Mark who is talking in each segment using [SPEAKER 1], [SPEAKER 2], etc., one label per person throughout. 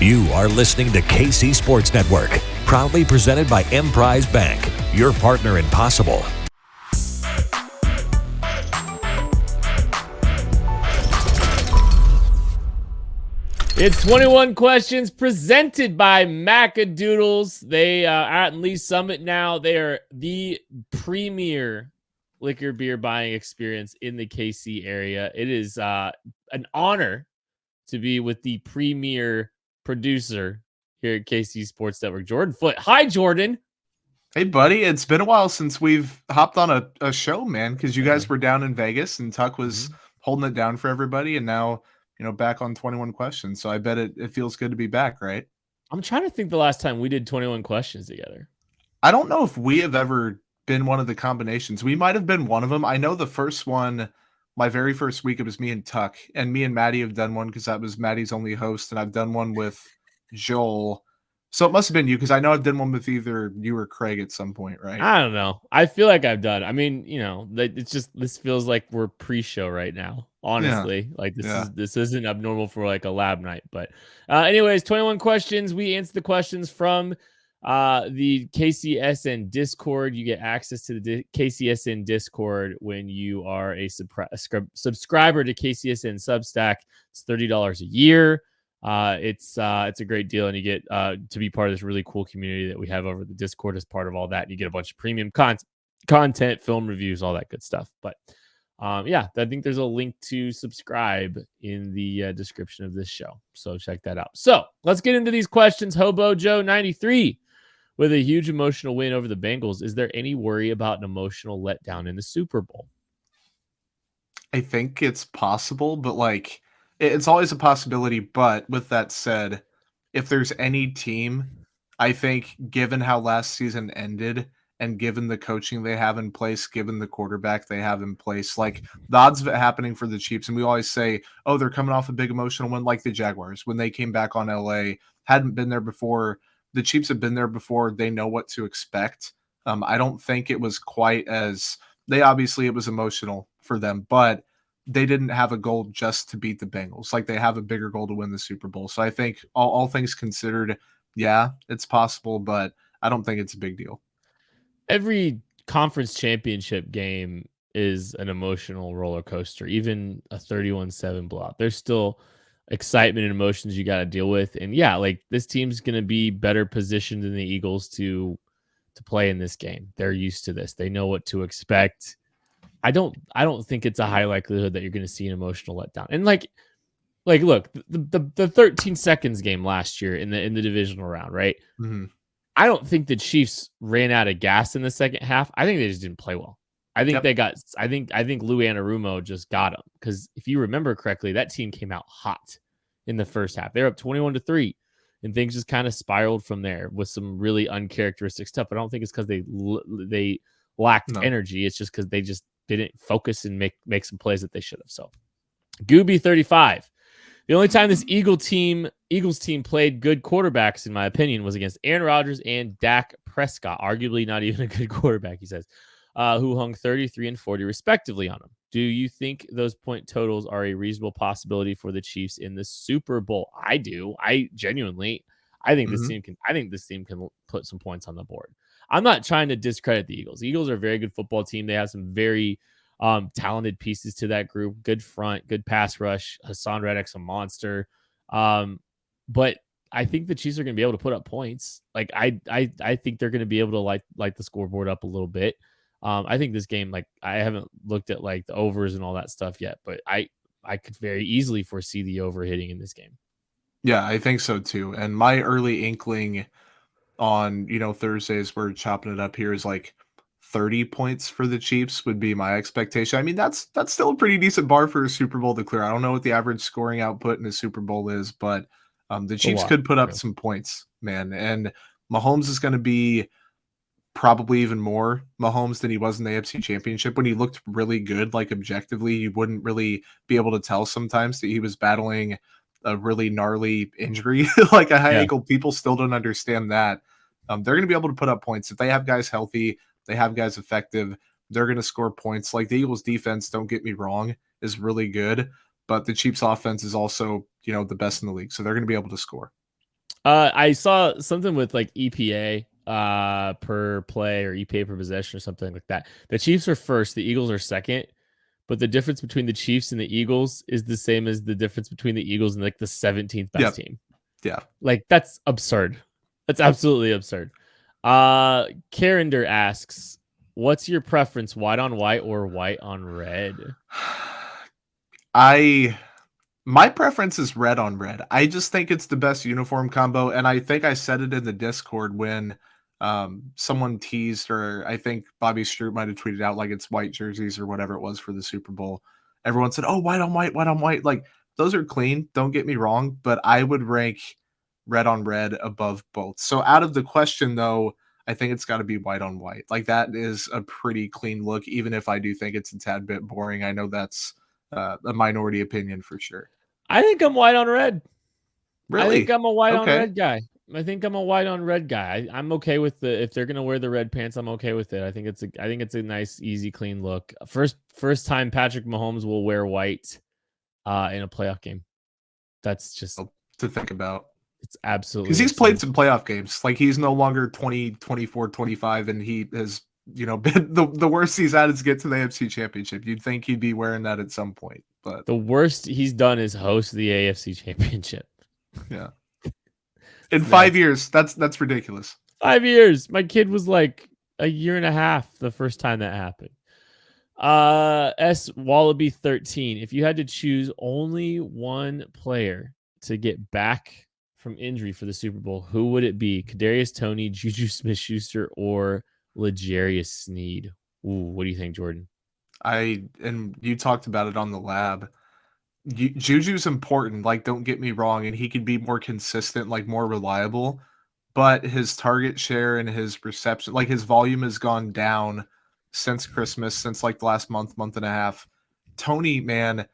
[SPEAKER 1] You are listening to KC Sports Network, proudly presented by Emprise Bank, your partner in possible.
[SPEAKER 2] It's 21 questions presented by Macadoodles. They are at Lee Summit now. They are the premier liquor beer buying experience in the KC area. It is an honor to be with the premier producer here at KC Sports Network, Jordan Foote. Hi, Jordan.
[SPEAKER 3] Hey, buddy. It's been a while since we've hopped on a show, man, because you guys were down in Vegas and Tuck was holding it down for everybody. And now, back on 21 questions. So I bet it feels good to be back, right?
[SPEAKER 2] I'm trying to think the last time we did 21 questions together.
[SPEAKER 3] I don't know if we have ever been one of the combinations. We might have been one of them. I know the first one, my very first week, it was me and Tuck. And me and Maddie have done one because that was Maddie's only host. And I've done one with Joel. So it must have been you, because I know I've done one with either you or Craig at some point, right?
[SPEAKER 2] I don't know. I feel like I've done. I mean, it's just, this feels like we're pre-show right now. Honestly, this isn't abnormal for like a lab night. But anyways, 21 questions. We answer the questions from the KCSN Discord. You get access to the KCSN Discord when you are a subscriber to KCSN Substack. It's $30 a year. It's a great deal, and you get to be part of this really cool community that we have over the Discord as part of all that. You get a bunch of premium content, film reviews, all that good stuff. But I think there's a link to subscribe in the description of this show, so check that out. So let's get into these questions. Hobo Joe 93 with a huge emotional win over the Bengals. Is there any worry about an emotional letdown in the Super Bowl?
[SPEAKER 3] I think it's possible, but it's always a possibility. But with that said, if there's any team, I think given how last season ended and given the coaching they have in place, given the quarterback they have in place, the odds of it happening for the Chiefs, and we always say, oh, they're coming off a big emotional win, like the Jaguars. When they came back on LA, hadn't been there before. The Chiefs have been there before. They know what to expect. I don't think it was quite as – it was emotional for them, but – they didn't have a goal just to beat the Bengals. They have a bigger goal to win the Super Bowl. So I think all things considered, yeah, it's possible, but I don't think it's a big deal.
[SPEAKER 2] Every conference championship game is an emotional roller coaster, even a 31-7 blowout. There's still excitement and emotions you got to deal with. And this team's going to be better positioned than the Eagles to play in this game. They're used to this. They know what to expect. I don't think it's a high likelihood that you're going to see an emotional letdown. And look, the 13 seconds game last year in the divisional round, right?
[SPEAKER 3] Mm-hmm.
[SPEAKER 2] I don't think the Chiefs ran out of gas in the second half. I think they just didn't play well. I think I think Lou Anarumo just got them, because if you remember correctly, that team came out hot in the first half. They were up 21-3, and things just kind of spiraled from there with some really uncharacteristic stuff. But I don't think it's because they lacked energy. It's just because they just didn't focus and make some plays that they should have. So Gooby 35. The only time this Eagles team played good quarterbacks, in my opinion, was against Aaron Rodgers and Dak Prescott, arguably not even a good quarterback, he says, who hung 33 and 40 respectively on him. Do you think those point totals are a reasonable possibility for the Chiefs in the Super Bowl? I do. I think this team can put some points on the board. I'm not trying to discredit the Eagles. The Eagles are a very good football team. They have some very talented pieces to that group. Good front, good pass rush. Hassan Reddick's a monster. But I think the Chiefs are going to be able to put up points. I think they're going to be able to light the scoreboard up a little bit. I think this game, I haven't looked at the overs and all that stuff yet, but I could very easily foresee the over hitting in this game.
[SPEAKER 3] Yeah, I think so too. And my early inkling on Thursdays, we're chopping it up here, is 30 points for the Chiefs would be my expectation. I mean, that's still a pretty decent bar for a Super Bowl to clear. I don't know what the average scoring output in a Super Bowl is, but the Chiefs could put up some points, man. And Mahomes is going to be probably even more Mahomes than he was in the AFC Championship, when he looked really good. Objectively, you wouldn't really be able to tell sometimes that he was battling a really gnarly injury, like a high ankle. People still don't understand that. They're going to be able to put up points if they have guys healthy. They have guys effective. They're going to score points. The Eagles defense, don't get me wrong, is really good, but the Chiefs offense is also, the best in the league. So they're going to be able to score.
[SPEAKER 2] I saw something with like EPA per play or EPA per possession or something like that. The Chiefs are first, the Eagles are second, but the difference between the Chiefs and the Eagles is the same as the difference between the Eagles and like the 17th best
[SPEAKER 3] Yep.
[SPEAKER 2] team.
[SPEAKER 3] Yeah.
[SPEAKER 2] Like that's absurd. That's absolutely absurd. Carender asks, what's your preference, white on white or white on red?
[SPEAKER 3] My preference is red on red. I just think it's the best uniform combo, and I think I said it in the Discord when someone teased, or I think Bobby Stroop might have tweeted out like it's white jerseys or whatever it was for the Super Bowl. Everyone said, "Oh, white on white, white on white." Like those are clean. Don't get me wrong, but I would rank red on red above both. So out of the question, though, I think it's got to be white on white. Like that is a pretty clean look, even if I do think it's a tad bit boring. I know that's a minority opinion for sure.
[SPEAKER 2] I think I'm white on red. I think
[SPEAKER 3] Really?
[SPEAKER 2] I'm a white on
[SPEAKER 3] Okay.
[SPEAKER 2] red guy. I think I'm a white on red guy. I'm okay with if they're gonna wear the red pants, I'm okay with it. I think it's a nice, easy, clean look. First time Patrick Mahomes will wear white in a playoff game. That's just
[SPEAKER 3] To think about.
[SPEAKER 2] it's
[SPEAKER 3] Because
[SPEAKER 2] absolutely
[SPEAKER 3] he's played
[SPEAKER 2] absurd.
[SPEAKER 3] some playoff games. Like he's no longer 20, 24, 25, and he has, been the worst he's had is get to the AFC championship. You'd think he'd be wearing that at some point. But
[SPEAKER 2] The worst he's done is host the AFC championship.
[SPEAKER 3] yeah. In
[SPEAKER 2] It's
[SPEAKER 3] 5 years, that's ridiculous.
[SPEAKER 2] 5 years. My kid was like a year and a half the first time that happened. S Wallaby 13. If you had to choose only one player to get back from injury for the Super Bowl, who would it be? Kadarius Toney, Juju Smith-Schuster, or L'Jarius Sneed? Ooh, what do you think, Jordan?
[SPEAKER 3] And you talked about it on the lab. Juju's important, like don't get me wrong, and he could be more consistent, like more reliable, but his target share and his reception, like his volume has gone down since Christmas, since like the last month and a half. Tony, man,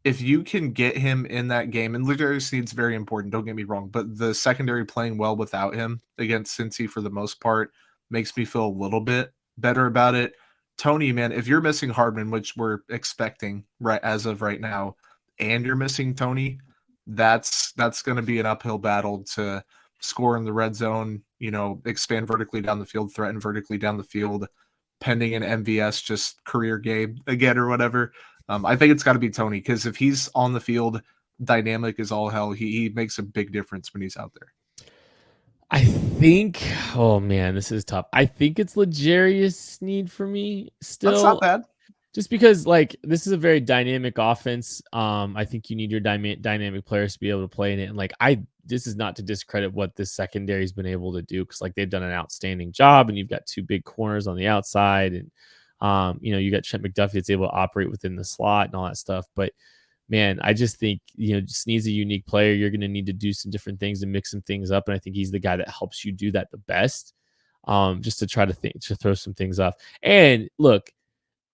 [SPEAKER 3] if you can get him in that game, and Legendary Sneed's very important, don't get me wrong, but the secondary playing well without him against Cincy for the most part makes me feel a little bit better about it. Tony, man, if you're missing Hardman, which we're expecting right as of right now, and you're missing Tony, that's going to be an uphill battle to score in the red zone, expand vertically down the field, threaten vertically down the field, pending an MVS just career game again or whatever. I think it's got to be Tony, because if he's on the field, dynamic as all hell, he makes a big difference when he's out there.
[SPEAKER 2] I think, oh man, this is tough. I think it's L'Jarius Sneed for me
[SPEAKER 3] That's
[SPEAKER 2] still.
[SPEAKER 3] not bad.
[SPEAKER 2] Just because like this is a very dynamic offense. I think you need your dynamic players to be able to play in it. And like this is not to discredit what this secondary has been able to do, because like they've done an outstanding job, and you've got two big corners on the outside, and you got Trent McDuffie that's able to operate within the slot and all that stuff. But man, I just think just needs a unique player. You're going to need to do some different things and mix some things up, and I think he's the guy that helps you do that the best. Just to try to throw some things off. And look,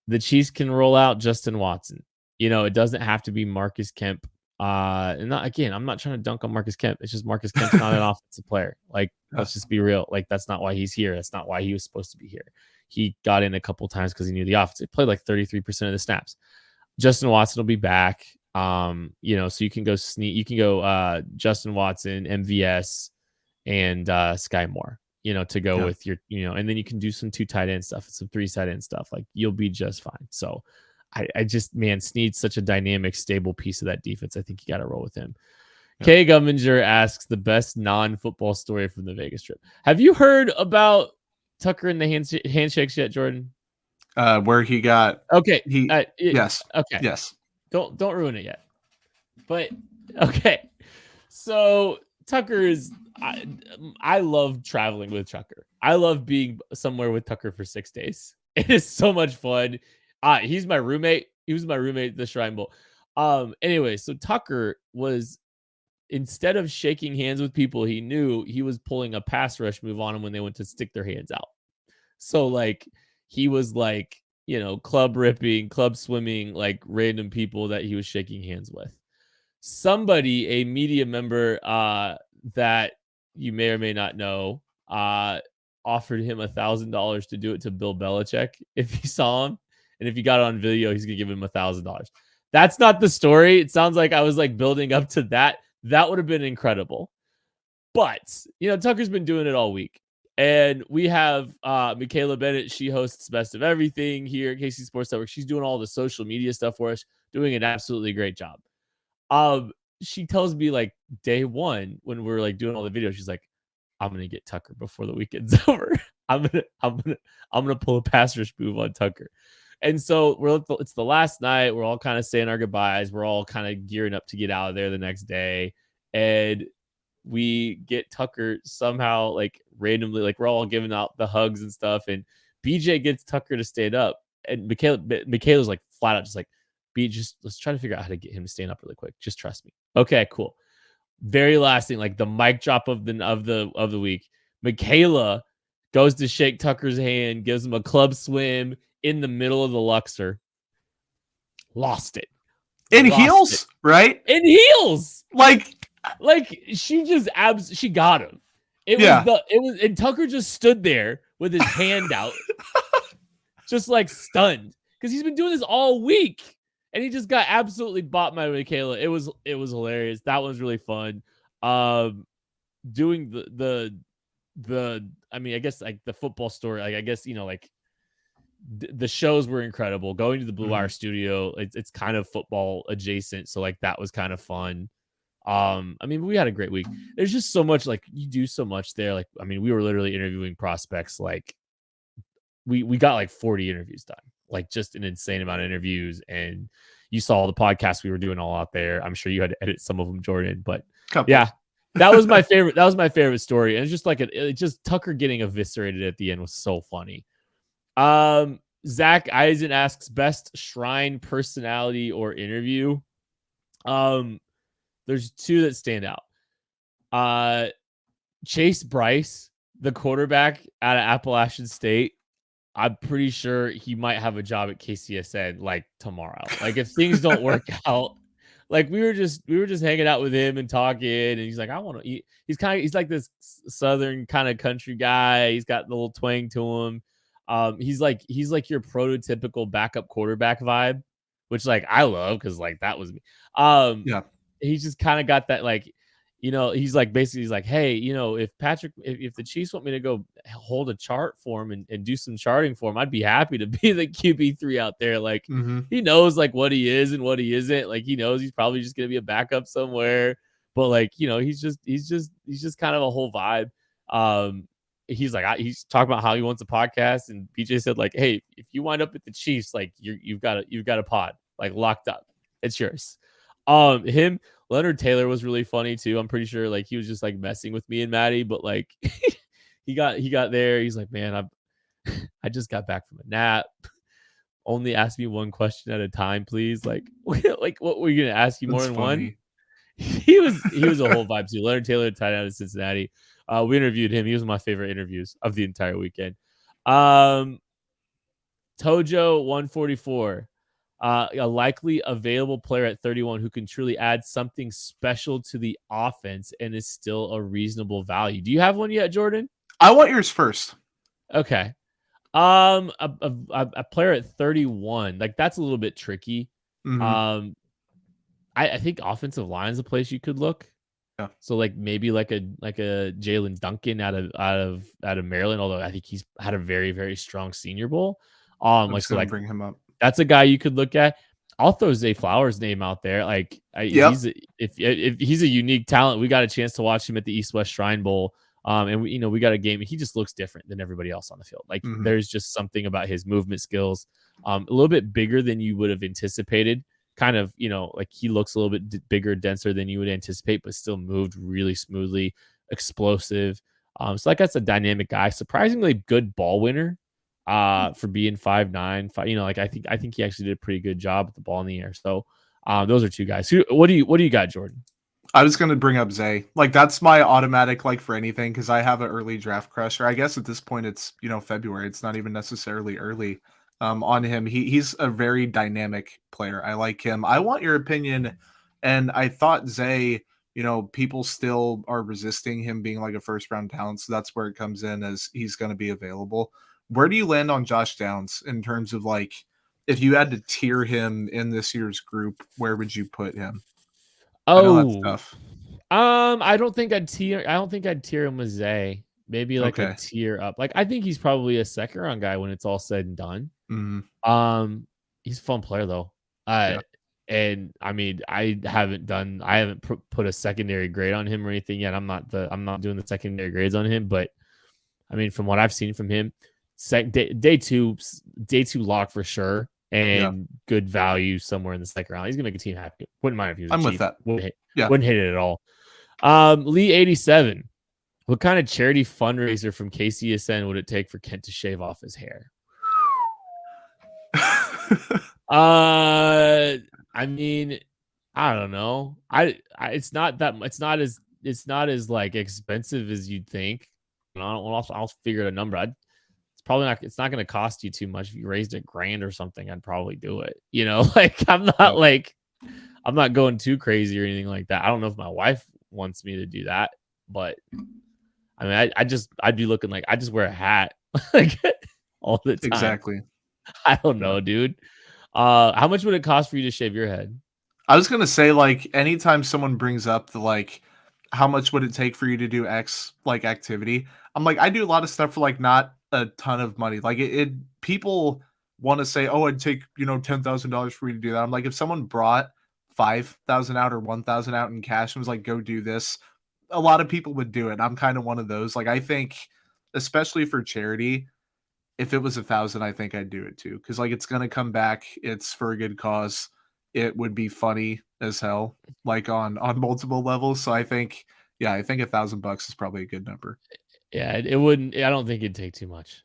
[SPEAKER 2] the Chiefs can roll out Justin Watson. It doesn't have to be Marcus Kemp. And I'm not trying to dunk on Marcus Kemp. It's just Marcus Kemp's not an offensive player. Like, let's just be real. Like, that's not why he's here. That's not why he was supposed to be here. He got in a couple times because he knew the offense. He played like 33% of the snaps. Justin Watson will be back. So you can go Justin Watson, MVS, and Sky Moore. To go with your, and then you can do some 2 tight end stuff and some 3 tight end stuff. Like you'll be just fine. So I just, man, Sneed's such a dynamic, stable piece of that defense. I think you got to roll with him. Yep. Kay Gumminger asks the best non-football story from the Vegas trip. Have you heard about Tucker and the handshakes yet, Jordan?
[SPEAKER 3] Where he got,
[SPEAKER 2] okay.
[SPEAKER 3] Yes.
[SPEAKER 2] Okay.
[SPEAKER 3] Yes.
[SPEAKER 2] Don't ruin it yet. But okay. So Tucker is, I love traveling with Tucker. I love being somewhere with Tucker for 6 days. It is so much fun. He's my roommate. He was my roommate at the Shrine Bowl. Anyway, so Tucker was, instead of shaking hands with people he knew, he was pulling a pass rush move on them when they went to stick their hands out. So like he was like, club ripping, club swimming, like random people that he was shaking hands with. Somebody, a media member that you may or may not know, offered him $1,000 to do it to Bill Belichick if he saw him. And if he got it on video, he's going to give him $1,000. That's not the story. It sounds like I was like building up to that. That would have been incredible. But, Tucker's been doing it all week. And we have Michaela Bennett. She hosts Best of Everything here at KC Sports Network. She's doing all the social media stuff for us, doing an absolutely great job. She tells me like day one when we're like doing all the videos, she's like, I'm gonna get Tucker before the weekend's over. I'm gonna pull a pass rush move on Tucker. And so it's the last night. We're all kind of saying our goodbyes. We're all kind of gearing up to get out of there the next day. And we get Tucker somehow, like randomly, like we're all giving out the hugs and stuff. And BJ gets Tucker to stand up. And Michaela's like flat out just like, let's try to figure out how to get him to stand up really quick. Just trust me. Okay, cool. Very last thing, like the mic drop of the week. Michaela goes to shake Tucker's hand, gives him a club swim in the middle of the Luxor. Lost it.
[SPEAKER 3] In heels, right?
[SPEAKER 2] In heels.
[SPEAKER 3] Like
[SPEAKER 2] she just she got him. And Tucker just stood there with his hand out, just like stunned. Because he's been doing this all week. And he just got absolutely bought by Michaela. It was hilarious. That was really fun. Doing I mean, I guess like the football story, like I guess, like the shows were incredible. Going to the Blue Wire studio, it's kind of football adjacent. So like that was kind of fun. I mean, we had a great week. There's just so much, like you do so much there. Like, I mean, we were literally interviewing prospects. Like we got like 40 interviews done. Like just an insane amount of interviews, and you saw the podcasts we were doing all out there. I'm sure you had to edit some of them, Jordan, but yeah, that was my favorite. That was my favorite story. And it's just like just Tucker getting eviscerated at the end was so funny. Zach Eisen asks best Shrine personality or interview. There's two that stand out. Chase Bryce, the quarterback out of Appalachian State. I'm pretty sure he might have a job at KCSN like tomorrow. Like if things don't work out, like we were just hanging out with him and talking, and he's like, I want to eat. He's like this Southern kind of country guy. He's got the little twang to him. He's like your prototypical backup quarterback vibe, which like I love because like that was me.
[SPEAKER 3] Yeah,
[SPEAKER 2] he's just kind of got that like. He's like, basically, he's like, hey, if the Chiefs want me to go hold a chart for him and do some charting for him, I'd be happy to be the QB3 out there. Like, he knows like what he is and what he isn't. Like, he knows he's probably just going to be a backup somewhere. But like, he's just kind of a whole vibe. He's like, he's talking about how he wants a podcast. And BJ said like, hey, if you wind up with the Chiefs, like you've got a pod like locked up. It's yours. Leonard Taylor was really funny too. I'm pretty sure like he was just like messing with me and Maddie, but like he got there. He's like, man, I just got back from a nap. Only ask me one question at a time, please. Like what were you gonna ask you more than one? He was a whole vibe too. Leonard Taylor, tight end of Cincinnati. We interviewed him. He was one of my favorite interviews of the entire weekend. Tojo 144. A likely available player at 31 who can truly add something special to the offense and is still a reasonable value. Do you have one yet, Jordan?
[SPEAKER 3] I want yours first.
[SPEAKER 2] Okay. A player at 31, like that's a little bit tricky. I think offensive line is a place you could look.
[SPEAKER 3] Yeah.
[SPEAKER 2] So like maybe like a Jalen Duncan out of Maryland, although I think he's had a very, very strong Senior Bowl.
[SPEAKER 3] Bring him up.
[SPEAKER 2] That's a guy you could look at. I'll throw Zay Flowers' name out there. Like, if he's a unique talent, we got a chance to watch him at the East West Shrine Bowl. And we got a game. He just looks different than everybody else on the field. Like, there's just something about his movement skills. A little bit bigger than you would have anticipated. Kind of, like he looks a little bit bigger, denser than you would anticipate, but still moved really smoothly, explosive. So like that's a dynamic guy. Surprisingly good ball winner. For being 5'9", like I think he actually did a pretty good job with the ball in the air. So, those are two guys. What do you got, Jordan?
[SPEAKER 3] I was going to bring up Zay. Like that's my automatic like for anything because I have an early draft crush, or I guess at this point it's February. It's not even necessarily early. On him, he's a very dynamic player. I like him. I want your opinion, and I thought Zay. People still are resisting him being like a first round talent, so that's where it comes in as he's going to be available. Where do you land on Josh Downs in terms of like, if you had to tier him in this year's group, where would you put him?
[SPEAKER 2] Oh,
[SPEAKER 3] that's tough.
[SPEAKER 2] I don't think I'd tier him as A. Maybe like a
[SPEAKER 3] Okay.
[SPEAKER 2] tier up. Like I think he's probably a second round guy when it's all said and done.
[SPEAKER 3] Mhm.
[SPEAKER 2] Um, he's a fun player though. Uh,
[SPEAKER 3] Yeah.
[SPEAKER 2] and I mean, I haven't put a secondary grade on him or anything yet. I'm not doing the secondary grades on him, but I mean, from what I've seen from him, day two lock for sure,
[SPEAKER 3] Yeah.
[SPEAKER 2] and good value somewhere in the second round. He's gonna make a team happy. Wouldn't mind if he was a
[SPEAKER 3] I'm with
[SPEAKER 2] Chief.
[SPEAKER 3] that. Yeah.
[SPEAKER 2] Wouldn't hate it at all. Lee 87. What kind of charity fundraiser from KCSN would it take for Kent to shave off his hair? I mean, I don't know. It's not as like expensive as you'd think. I'll figure a number. It's not going to cost you too much. If you raised $1,000 or something, I'd probably do it. Like I'm not going too crazy or anything like that. I don't know if my wife wants me to do that, but I mean, I'd be looking like I just wear a hat like all the time.
[SPEAKER 3] Exactly.
[SPEAKER 2] I don't know, dude. How much would it cost for you to shave your head?
[SPEAKER 3] I was gonna say, like, anytime someone brings up the like, how much would it take for you to do X like activity? I'm like, I do a lot of stuff for like not a ton of money. Like it people want to say, oh, I'd take, $10,000 for you to do that. I'm like, if someone brought 5,000 out or 1,000 out in cash and was like, go do this, a lot of people would do it. I'm kind of one of those. Like, I think, especially for charity, if it was 1,000, I think I'd do it too. Cause like it's gonna come back. It's for a good cause. It would be funny as hell, like on multiple levels. So I think, yeah, I think $1,000 is probably a good number.
[SPEAKER 2] Yeah, it wouldn't. I don't think it'd take too much.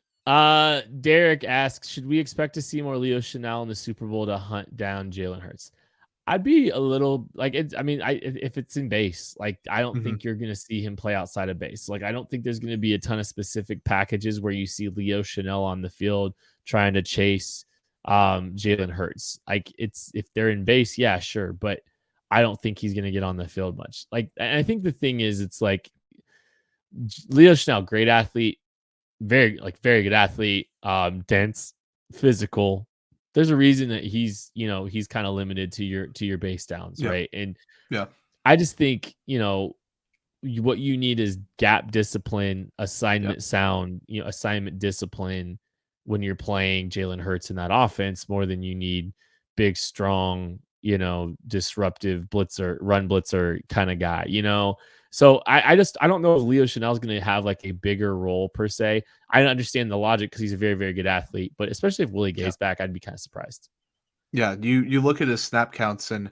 [SPEAKER 2] Derek asks, should we expect to see more Leo Chanel in the Super Bowl to hunt down Jalen Hurts? I'd be a little like it's. I mean, if it's in base, like I don't
[SPEAKER 3] Mhm.
[SPEAKER 2] think you're gonna see him play outside of base. Like I don't think there's gonna be a ton of specific packages where you see Leo Chanel on the field trying to chase Jalen Hurts. Like it's if they're in base, yeah, sure, but I don't think he's gonna get on the field much. Like, and I think the thing is, it's like Leo Chanel, great athlete, very good athlete, dense, physical. There's a reason that he's kind of limited to your base downs,
[SPEAKER 3] Yeah.
[SPEAKER 2] right? And
[SPEAKER 3] Yeah.
[SPEAKER 2] I just think, what you need is gap discipline,
[SPEAKER 3] Yeah.
[SPEAKER 2] assignment discipline when you're playing Jalen Hurts in that offense more than you need big, strong, disruptive run blitzer kind of guy. So I don't know if Leo Chanel is going to have like a bigger role per se. I understand the logic because he's a very, very good athlete, but especially if Willie
[SPEAKER 3] Yeah.
[SPEAKER 2] Gay's back, I'd be kind of surprised.
[SPEAKER 3] Yeah. You look at his snap counts, and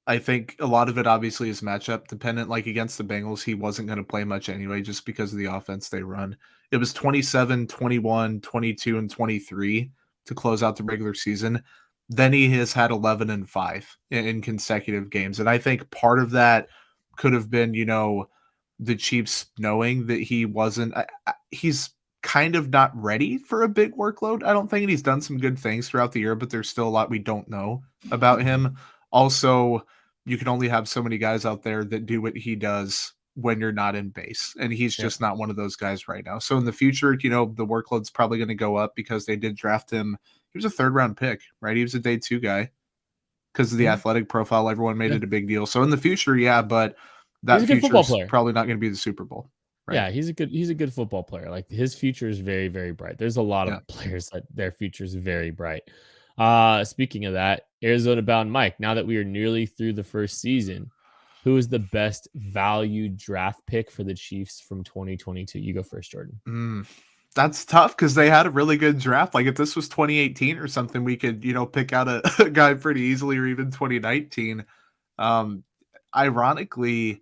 [SPEAKER 3] I think a lot of it obviously is matchup dependent. Like against the Bengals, he wasn't going to play much anyway, just because of the offense they run. It was 27, 21, 22, and 23 to close out the regular season. Then he has had 11 and 5 in consecutive games. And I think part of that could have been, the Chiefs knowing that he wasn't, he's kind of not ready for a big workload. I don't think, and he's done some good things throughout the year, but there's still a lot we don't know about him. Also, you can only have so many guys out there that do what he does when you're not in base. And he's
[SPEAKER 2] Yeah.
[SPEAKER 3] just not one of those guys right now. So in the future, the workload's probably going to go up because they did draft him. He was a third round pick, right? He was a day 2 guy because of the
[SPEAKER 2] Yeah.
[SPEAKER 3] athletic profile. Everyone made
[SPEAKER 2] Yeah.
[SPEAKER 3] it a big deal. So in the future, yeah, but
[SPEAKER 2] He's
[SPEAKER 3] that
[SPEAKER 2] a good football
[SPEAKER 3] future's
[SPEAKER 2] player.
[SPEAKER 3] probably not going to be the Super Bowl, right?
[SPEAKER 2] Yeah, he's a good football player. Like his future is very, very bright. There's a lot
[SPEAKER 3] Yeah.
[SPEAKER 2] of players that their future is very bright. Speaking of that, Arizona bound Mike, now that we are nearly through the first season, who is the best value draft pick for the Chiefs from 2022? You go first, Jordan.
[SPEAKER 3] That's tough because they had a really good draft. Like if this was 2018 or something, we could, pick out a guy pretty easily, or even 2019. Um, Ironically,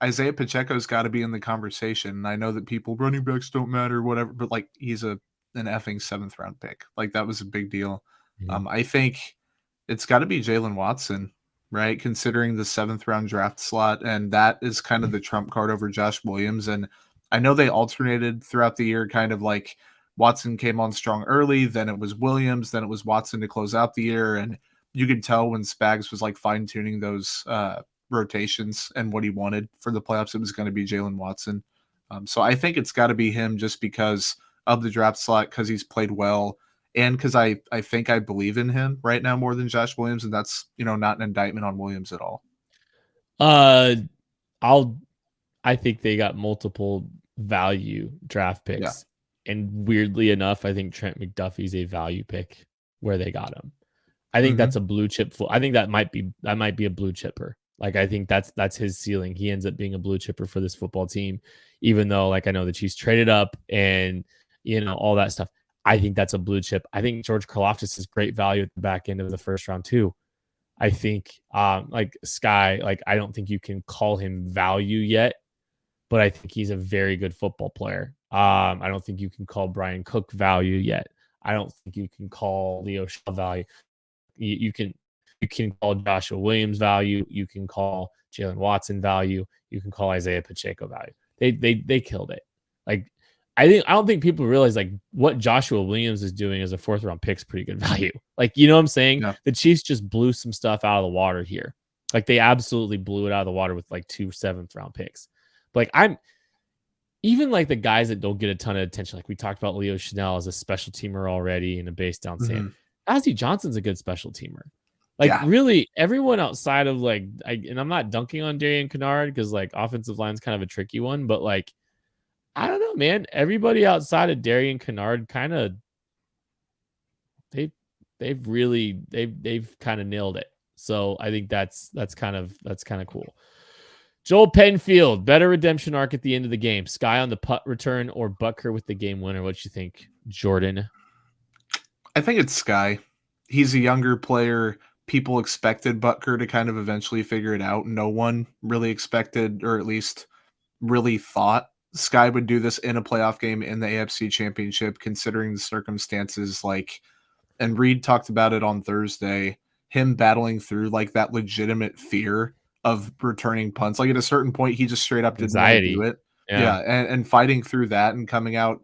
[SPEAKER 3] Isaiah Pacheco's got to be in the conversation. I know that people running backs don't matter, whatever, but like he's an effing 7th round pick. Like that was a big deal.
[SPEAKER 2] Mhm.
[SPEAKER 3] I think it's got to be Jalen Watson, right? Considering the 7th round draft slot, and that is kind of the trump card over Josh Williams. And I know they alternated throughout the year, kind of like Watson came on strong early, then it was Williams, then it was Watson to close out the year, and you could tell when Spags was like fine tuning those rotations and what he wanted for the playoffs, it was going to be Jalen Watson. So I think it's got to be him just because of the draft slot, because he's played well, and because I think I believe in him right now more than Josh Williams, and that's not an indictment on Williams at all.
[SPEAKER 2] Uh, I think they got multiple value draft picks. And weirdly enough, I think Trent McDuffie's a value pick where they got him. I think that's a blue chip. I think that might be a blue chipper. Like, I think that's his ceiling. He ends up being a blue chipper for this football team, even though, like, I know the Chiefs traded up and, all that stuff. I think that's a blue chip. I think George Karlaftis is great value at the back end of the first round too. I think, like Sky, like, I don't think you can call him value yet, but I think he's a very good football player. I don't think you can call Brian Cook value yet. I don't think you can call Leo Shaw value. You can call Joshua Williams value. You can call Jalen Watson value. You can call Isaiah Pacheco value. They killed it. Like, I don't think people realize, like, what Joshua Williams is doing as a 4th round pick is pretty good value. Like, you know what I'm saying?
[SPEAKER 3] Yeah.
[SPEAKER 2] The Chiefs just blew some stuff out of the water here. Like, they absolutely blew it out of the water with like 2 7th round picks. But, like, I'm even like the guys that don't get a ton of attention. Like, we talked about Leo Chanel as a special teamer already and a base down Sam. Ozzie Johnson's a good special teamer. Like, really, everyone outside of, like, and I'm not dunking on Darian Kennard because, like, offensive line's kind of a tricky one, but, like, I don't know, man. Everybody outside of Darian Kennard kind of they've kind of nailed it. So I think that's kind of cool. Joel Penfield, better redemption arc at the end of the game. Sky on the putt return or Butker with the game winner. What you think, Jordan?
[SPEAKER 3] I think it's Sky. He's a younger player. People expected Butker to kind of eventually figure it out. No one really expected, or at least really thought, Sky would do this in a playoff game in the AFC Championship, considering the circumstances. Like, and Reed talked about it on Thursday, him battling through, like, that legitimate fear of returning punts. Like, at a certain point, he just straight up didn't want to do it. Yeah. And fighting through that and coming out,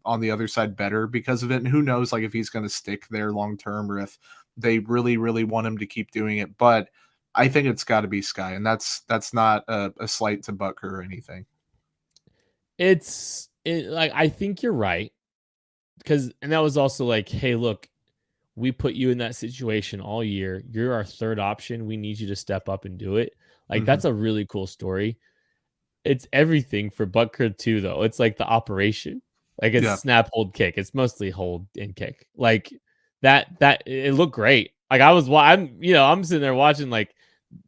[SPEAKER 3] on the other side better because of it. And who knows, like, if he's going to stick there long term or if they really, really want him to keep doing it. But I think it's got to be Sky, and that's not a slight to Butker or anything.
[SPEAKER 2] Like, I think you're right, and that was also like, hey, look, we put you in that situation all year. You're our third option. We need you to step up and do it. Like, that's a really cool story. It's everything for Butker too, though. It's like the operation. Like, it's snap, hold, kick. It's mostly hold and kick. Like, that it looked great. Like, I'm sitting there watching, like,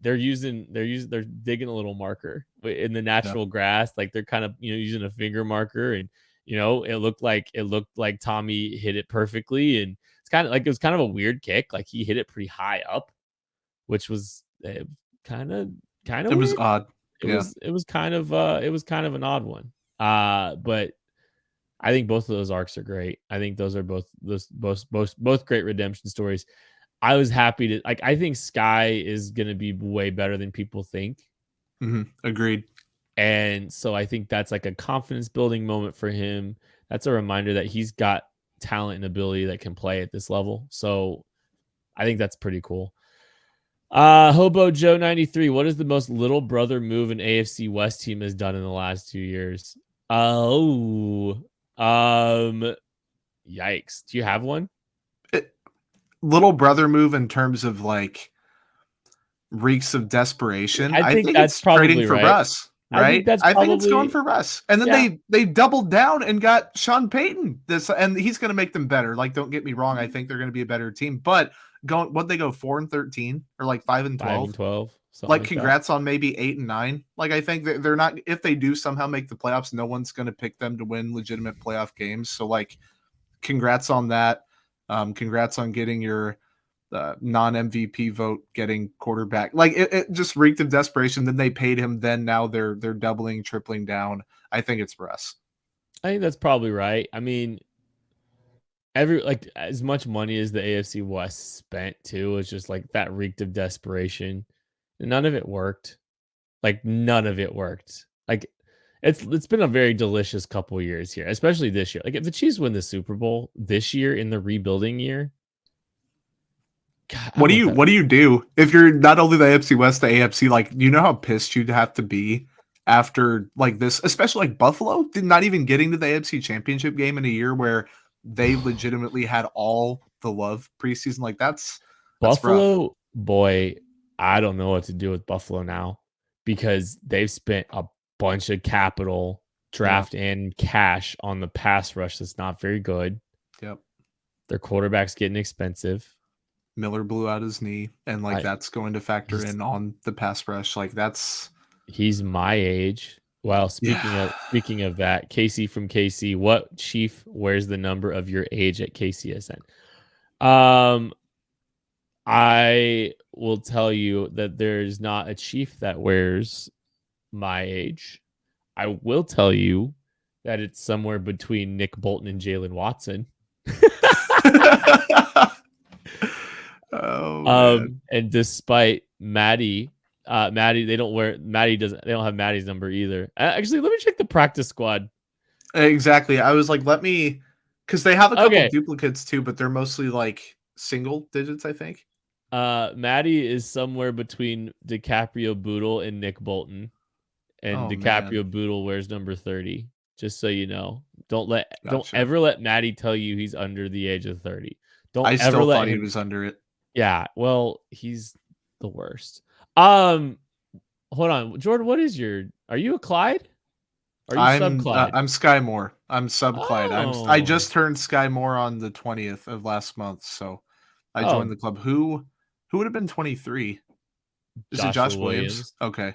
[SPEAKER 2] they're digging a little marker in the natural grass. Like, they're kind of, using a finger marker, and, it looked like Tommy hit it perfectly. And it was kind of a weird kick. Like, he hit it pretty high up, which was kind of
[SPEAKER 3] it was odd.
[SPEAKER 2] It was kind of an odd one. But I think both of those arcs are great. I think those are both great redemption stories. I was happy to, like, I think Sky is going to be way better than people think.
[SPEAKER 3] Agreed.
[SPEAKER 2] And so I think that's like a confidence building moment for him. That's a reminder that he's got talent and ability that can play at this level. So I think that's pretty cool. Hobo Joe 93. What is the most little brother move an AFC West team has done in the last 2 years? Yikes. Do you have one?
[SPEAKER 3] Little brother move in terms of, like, reeks of desperation. I think
[SPEAKER 2] that's
[SPEAKER 3] it's
[SPEAKER 2] probably
[SPEAKER 3] trading for Russ, right? I think it's going for Russ. And then they doubled down and got Sean Payton. And he's going to make them better. Like, don't get me wrong. I think they're going to be a better team. But what'd they go, 4-13 or like 5-12?
[SPEAKER 2] 5-12.
[SPEAKER 3] Like, congrats on maybe 8-9. Like, I think that they're not, if they do somehow make the playoffs, no one's going to pick them to win legitimate playoff games. So, like, congrats on that. Congrats on getting your non-MVP vote, getting quarterback. Like, it just reeked of desperation. Then they paid him. Then now they're doubling, tripling down. I think it's Russ.
[SPEAKER 2] I think that's probably right. I mean, as much money as the AFC West spent too, it's just like that reeked of desperation. None of it worked. Like, none of it worked. Like, it's been a very delicious couple of years here, especially this year. Like, if the Chiefs win the Super Bowl this year in the rebuilding year, God,
[SPEAKER 3] what do you do if you're not only the AFC West, the AFC? Like, you know how pissed you'd have to be after, like, this, especially like Buffalo not even getting to the AFC Championship game in a year where they legitimately had all the love preseason. Like, that's
[SPEAKER 2] Buffalo,
[SPEAKER 3] rough.
[SPEAKER 2] boy. I don't know what to do with Buffalo now. because they've spent a bunch of capital, draft and cash on the pass rush that's not very good.
[SPEAKER 3] Yep.
[SPEAKER 2] Their quarterback's getting expensive.
[SPEAKER 3] Miller blew out his knee, and that's going to factor in on the pass rush.
[SPEAKER 2] He's my age. Well, speaking of that, Casey from KC, what Chief wears the number of your age at KCSN? I will tell you that there's not a Chief that wears my age. I will tell you that it's somewhere between Nick Bolton and Jalen Watson. And despite Maddie, they don't have Maddie's number either. Actually, let me check the practice squad.
[SPEAKER 3] Exactly. I was like, because they have a couple duplicates too, but they're mostly single digits, I think.
[SPEAKER 2] Maddie is somewhere between DiCaprio Boodle and Nick Bolton. And DiCaprio Boodle wears number 30. Just so you know. Don't ever let Maddie tell you he's under the age of 30.
[SPEAKER 3] I still thought he was under it.
[SPEAKER 2] Yeah, well, he's the worst. Hold on, Jordan. Are you a Clyde? Are you sub Clyde?
[SPEAKER 3] I'm Sky Moore. I'm sub Clyde. I just turned Sky Moore on the 20th of last month, so I joined the club. Who would have been 23? Is it Josh Williams? Okay.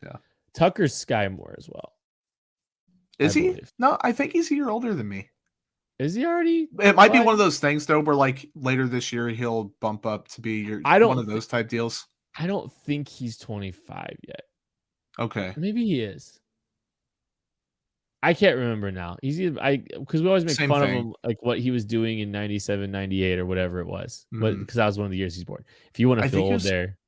[SPEAKER 3] Yeah.
[SPEAKER 2] Tucker's Sky Moore as well.
[SPEAKER 3] Is he? No, I think he's a year older than me.
[SPEAKER 2] Is he already?
[SPEAKER 3] It might be one of those things though, where later this year he'll bump up to be one of those type deals.
[SPEAKER 2] I don't think he's 25 yet.
[SPEAKER 3] Okay.
[SPEAKER 2] Maybe he is. I can't remember now. Because we always make fun of him, what he was doing in 97, 98 or whatever it was. But because that was one of the years he's born. If you want to feel old there.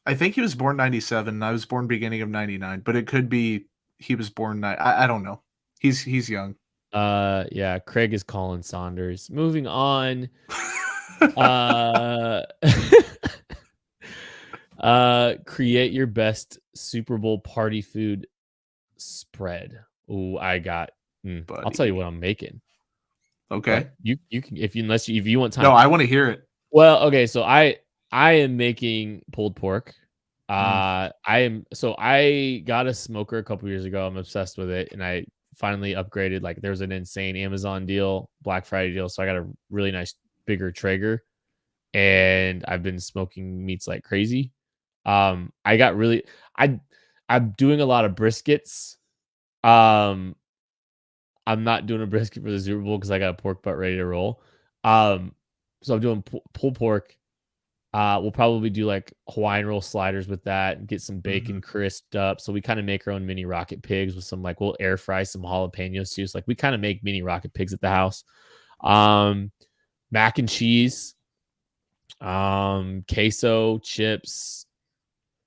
[SPEAKER 3] I think he was born 97. I was born beginning of 99, but it could be he was born I don't know. He's young.
[SPEAKER 2] Yeah, Craig is calling Saunders. Moving on. Create your best Super Bowl party food spread. Ooh, I got. I'll tell you what I'm making.
[SPEAKER 3] Okay.
[SPEAKER 2] But you can if you want time.
[SPEAKER 3] No, I want to hear it.
[SPEAKER 2] Well, okay, so I am making pulled pork. I got a smoker a couple years ago. I'm obsessed with it, and I finally upgraded. There's an insane Amazon deal, Black Friday deal, so I got a really nice bigger Traeger, and I've been smoking meats like crazy. I'm doing a lot of briskets. I'm not doing a brisket for the Super Bowl because I got a pork butt ready to roll. So I'm doing pulled pork. We'll probably do Hawaiian roll sliders with that and get some bacon crisped up. So we kind of make our own mini rocket pigs with some we'll air fry some jalapenos too. So we kind of make mini rocket pigs at the house. Mac and cheese, queso, chips.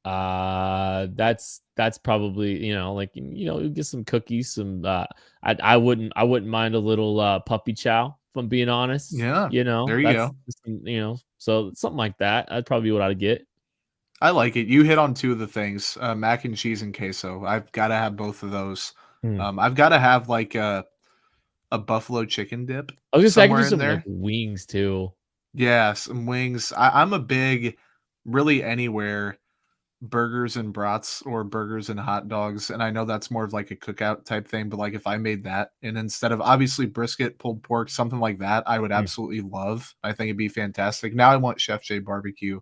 [SPEAKER 2] That's probably get some cookies. Some I wouldn't mind a little puppy chow. If I'm being honest.
[SPEAKER 3] Yeah. There you go.
[SPEAKER 2] So something like that. That's probably what I'd get.
[SPEAKER 3] I like it. You hit on two of the things, mac and cheese and queso. I've got to have both of those. I've got to have a buffalo chicken dip.
[SPEAKER 2] I was just saying, I can do some wings too.
[SPEAKER 3] Yeah, some wings. I'm a big, really anywhere, burgers and brats or burgers and hot dogs. And I know that's more of a cookout type thing, but if I made that and instead of obviously brisket, pulled pork, something like that, I would absolutely love. I think it'd be fantastic. Now I want Chef J Barbecue.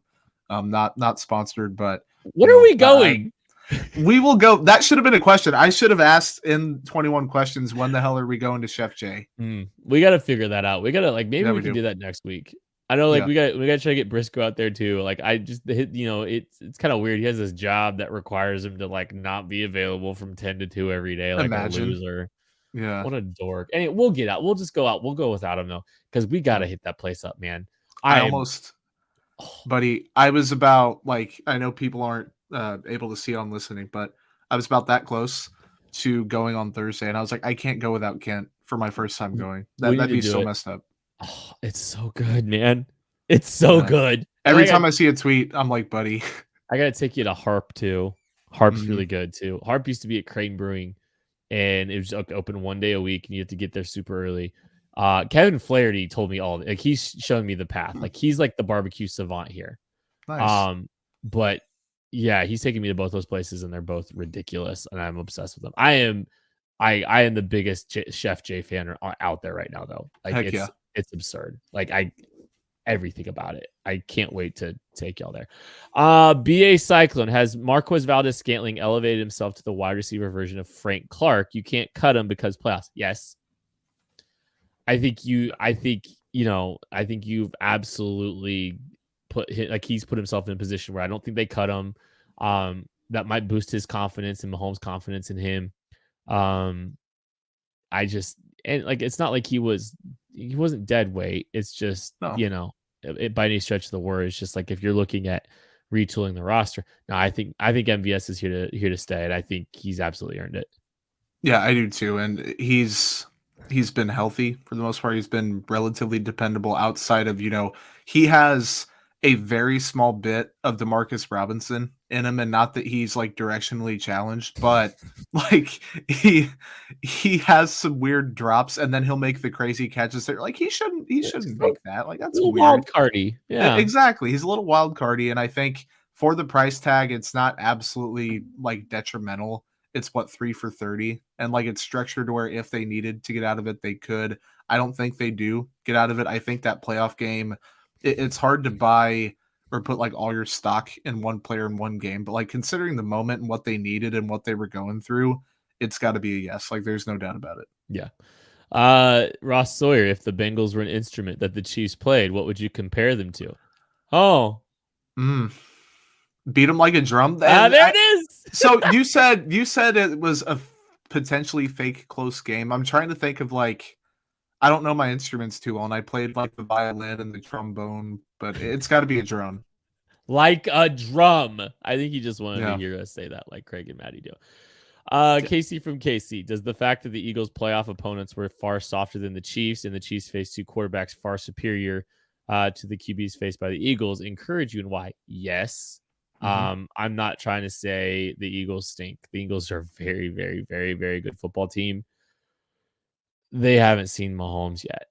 [SPEAKER 3] Not sponsored, but
[SPEAKER 2] when are we going?
[SPEAKER 3] We will go. That should have been a question. I should have asked in 21 questions, when the hell are we going to Chef J?
[SPEAKER 2] We got to figure that out. We got to maybe we can do that next week. I know, we got to try to get Briscoe out there too. I just it's kind of weird. He has this job that requires him to not be available from 10 to 2 every day,
[SPEAKER 3] Imagine.
[SPEAKER 2] a loser.
[SPEAKER 3] Yeah,
[SPEAKER 2] what a dork. And we'll get out. We'll just go out. We'll go without him though, because we got to hit that place up, man.
[SPEAKER 3] Buddy, I was about I know people aren't able to see it on listening, but I was about that close to going on Thursday, and I was like, I can't go without Kent for my first time going. That'd be so messed up.
[SPEAKER 2] Oh, it's so good, man. It's so good.
[SPEAKER 3] Every time I see a tweet, I'm like, buddy.
[SPEAKER 2] I got to take you to Harp too. Harp's really good too. Harp used to be at Crane Brewing, and it was open one day a week, and you have to get there super early. Kevin Flaherty told me he's showing me the path. He's the barbecue savant here.
[SPEAKER 3] Nice.
[SPEAKER 2] But Yeah, he's taking me to both those places, and they're both ridiculous, and I'm obsessed with them. I am the biggest Chef J fan out there right now, though. Like
[SPEAKER 3] Heck yeah.
[SPEAKER 2] it's absurd. Like everything about it. I can't wait to take y'all there. BA Cyclone has Marquez Valdez Scantling elevated himself to the wide receiver version of Frank Clark. You can't cut him because playoffs. Yes. I think you've absolutely he's put himself in a position where I don't think they cut him. That might boost his confidence and Mahomes' confidence in him. It's not like he wasn't dead weight. It's just,
[SPEAKER 3] No.
[SPEAKER 2] By any stretch of the word, it's just like if you're looking at retooling the roster. No, I think MVS is here to stay, and I think he's absolutely earned it.
[SPEAKER 3] Yeah, I do too. And he's been healthy for the most part. He's been relatively dependable outside of, he has a very small bit of Demarcus Robinson in him, and not that he's like directionally challenged, but like he has some weird drops and then he'll make the crazy catches there. Like he shouldn't make that. Like that's weird.
[SPEAKER 2] Wild cardy. Yeah.
[SPEAKER 3] Exactly. He's a little wild cardy, and I think for the price tag, it's not absolutely like detrimental. It's 3 for 30, and like it's structured to where if they needed to get out of it, they could. I don't think they do get out of it. I think that playoff game, it's hard to buy or put like all your stock in one player in one game, but like considering the moment and what they needed and what they were going through, it's got to be a yes. Like there's no doubt about it.
[SPEAKER 2] Yeah. Ross Sawyer, if the Bengals were an instrument that the Chiefs played, what would you compare them to? Oh.
[SPEAKER 3] Beat them like a drum.
[SPEAKER 2] There it is.
[SPEAKER 3] So you said it was a potentially fake close game. I'm trying to think of like, I don't know my instruments too well, and I played like the violin and the trombone, but it's got to be a drone.
[SPEAKER 2] Like a drum. I think he just wanted to hear us say that, like Craig and Maddie do. Casey from KC, does the fact that the Eagles' playoff opponents were far softer than the Chiefs and the Chiefs faced two quarterbacks far superior to the QBs faced by the Eagles encourage you, and why? Yes. I'm not trying to say the Eagles stink. The Eagles are a very, very, very, very good football team. They haven't seen Mahomes yet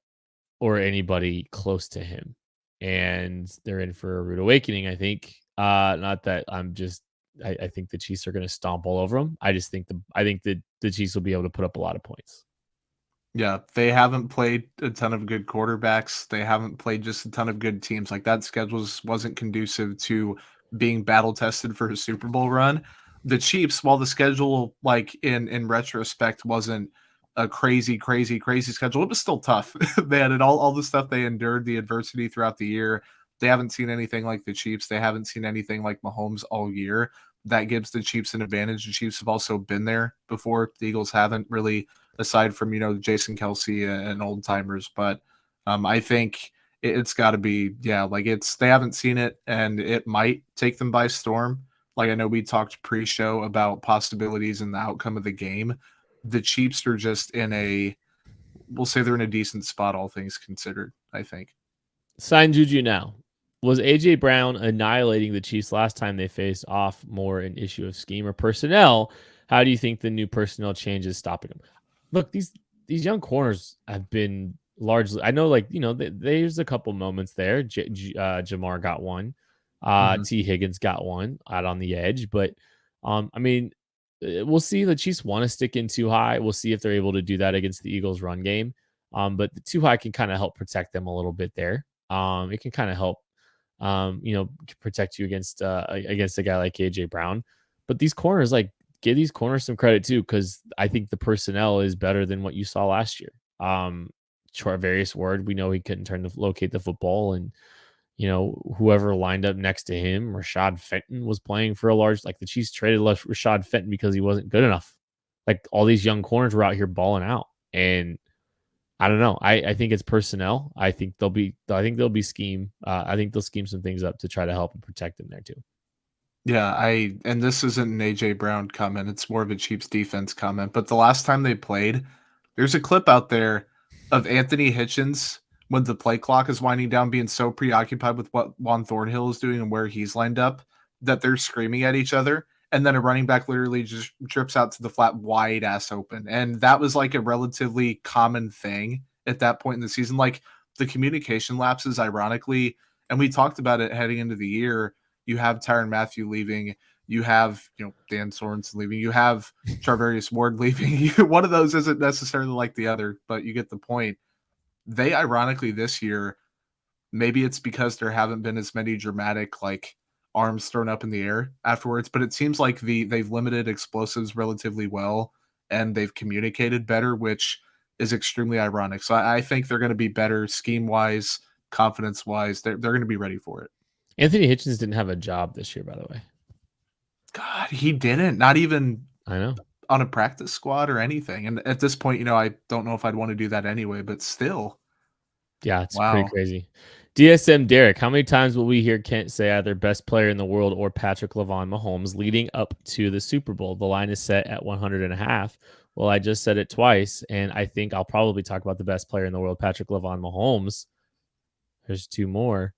[SPEAKER 2] or anybody close to him, and they're in for a rude awakening, I think. Not that I think the Chiefs are going to stomp all over them. I think the Chiefs will be able to put up a lot of points.
[SPEAKER 3] Yeah, they haven't played a ton of good quarterbacks. They haven't played just a ton of good teams. Like that schedule wasn't conducive to being battle tested for a Super Bowl run. The Chiefs, while the schedule, like in retrospect, wasn't a crazy schedule, it was still tough. They had all the stuff they endured, the adversity throughout the year. They haven't seen anything like the Chiefs. They haven't seen anything like Mahomes all year. That gives the Chiefs an advantage. The Chiefs have also been there before. The Eagles haven't really, aside from, Jason Kelsey and old timers. But I think it's got to be, they haven't seen it, and it might take them by storm. Like I know we talked pre-show about possibilities in the outcome of the game. The Chiefs are just we'll say they're in a decent spot, all things considered, I think.
[SPEAKER 2] Sign Juju now. Was A.J. Brown annihilating the Chiefs last time they faced off more an issue of scheme or personnel? How do you think the new personnel change is stopping them? Look, these young corners have been largely, I know, there's a couple moments there. Jamar got one. T. Higgins got one out on the edge. But, we'll see. The Chiefs want to stick in too high. We'll see if they're able to do that against the Eagles' run game. But the too high can kind of help protect them a little bit there. It can kind of help, protect you against a guy like AJ Brown. But these corners, give these corners some credit too, because I think the personnel is better than what you saw last year. Charvarius Ward, we know he couldn't locate the football, and whoever lined up next to him, Rashad Fenton, was playing for the Chiefs traded Rashad Fenton because he wasn't good enough. Like all these young corners were out here balling out, and I don't know. I think it's personnel. I think they'll be scheme. I think they'll scheme some things up to try to help and protect them there too.
[SPEAKER 3] Yeah, and this isn't an AJ Brown comment. It's more of a Chiefs defense comment. But the last time they played, there's a clip out there of Anthony Hitchens when the play clock is winding down, being so preoccupied with what Juan Thornhill is doing and where he's lined up that they're screaming at each other. And then a running back literally just drips out to the flat, wide ass open. And that was like a relatively common thing at that point in the season. Like the communication lapses, ironically, and we talked about it heading into the year. You have Tyrann Mathieu leaving. You have, Dan Sorensen leaving. You have Charvarius Ward leaving. One of those isn't necessarily like the other, but you get the point. They ironically this year, maybe it's because there haven't been as many dramatic like arms thrown up in the air afterwards, but it seems like they've limited explosives relatively well and they've communicated better, which is extremely ironic. So I think they're going to be better scheme wise, confidence wise. They're going to be ready for it.
[SPEAKER 2] Anthony Hitchens didn't have a job this year, by the way.
[SPEAKER 3] God, he didn't. Not even
[SPEAKER 2] I know.
[SPEAKER 3] on a practice squad or anything. And at this point, I don't know if I'd want to do that anyway, but still.
[SPEAKER 2] Yeah, it's pretty
[SPEAKER 3] Wow.
[SPEAKER 2] crazy. DSM Derek, how many times will we hear Kent say either best player in the world or Patrick LaVon Mahomes leading up to the Super Bowl? The line is set at 100.5. Well, I just said it twice, and I think I'll probably talk about the best player in the world, Patrick LaVon Mahomes. There's two more.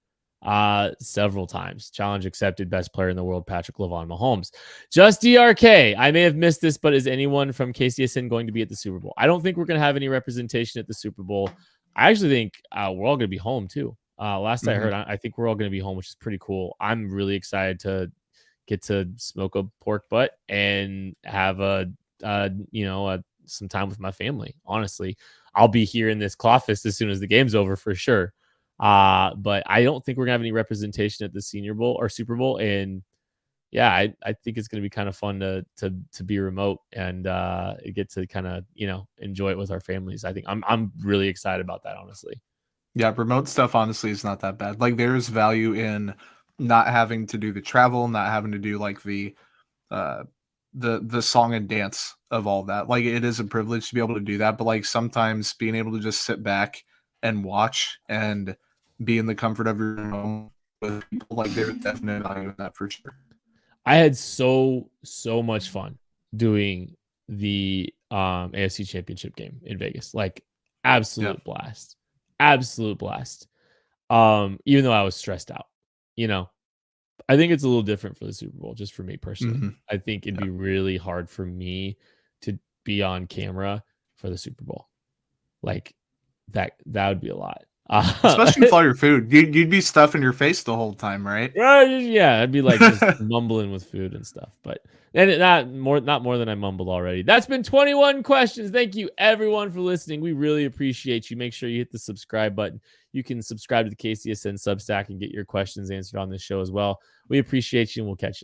[SPEAKER 2] Several times. Challenge accepted. Best player in the world, Patrick LaVon Mahomes. Just DRK. I may have missed this, but is anyone from KCSN going to be at the Super Bowl? I don't think we're going to have any representation at the Super Bowl. I actually think we're all going to be home too. Last I heard, I think we're all going to be home, which is pretty cool. I'm really excited to get to smoke a pork butt and have some time with my family. Honestly, I'll be here in this Clawfest as soon as the game's over for sure. But I don't think we're gonna have any representation at the Senior Bowl or Super Bowl. And yeah, I think it's gonna be kind of fun to be remote and get to kind of enjoy it with our families. I think I'm really excited about that, honestly.
[SPEAKER 3] Yeah, remote stuff honestly is not that bad. Like there's value in not having to do the travel, not having to do like the song and dance of all that. Like it is a privilege to be able to do that, but like sometimes being able to just sit back and watch and be in the comfort of your home with people, like there's definite value in that for sure.
[SPEAKER 2] I had so much fun doing the AFC Championship game in Vegas. Like absolute blast. Absolute blast. Even though I was stressed out, I think it's a little different for the Super Bowl, just for me personally. I think it'd be really hard for me to be on camera for the Super Bowl. Like that would be a lot.
[SPEAKER 3] Especially with all your food. You'd be stuffing your face the whole time, right?
[SPEAKER 2] Yeah, I'd be like just mumbling with food and stuff. But not more than I mumbled already. That's been 21 questions. Thank you everyone for listening. We really appreciate you. Make sure you hit the subscribe button. You can subscribe to the KCSN Substack and get your questions answered on this show as well. We appreciate you, and we'll catch you later.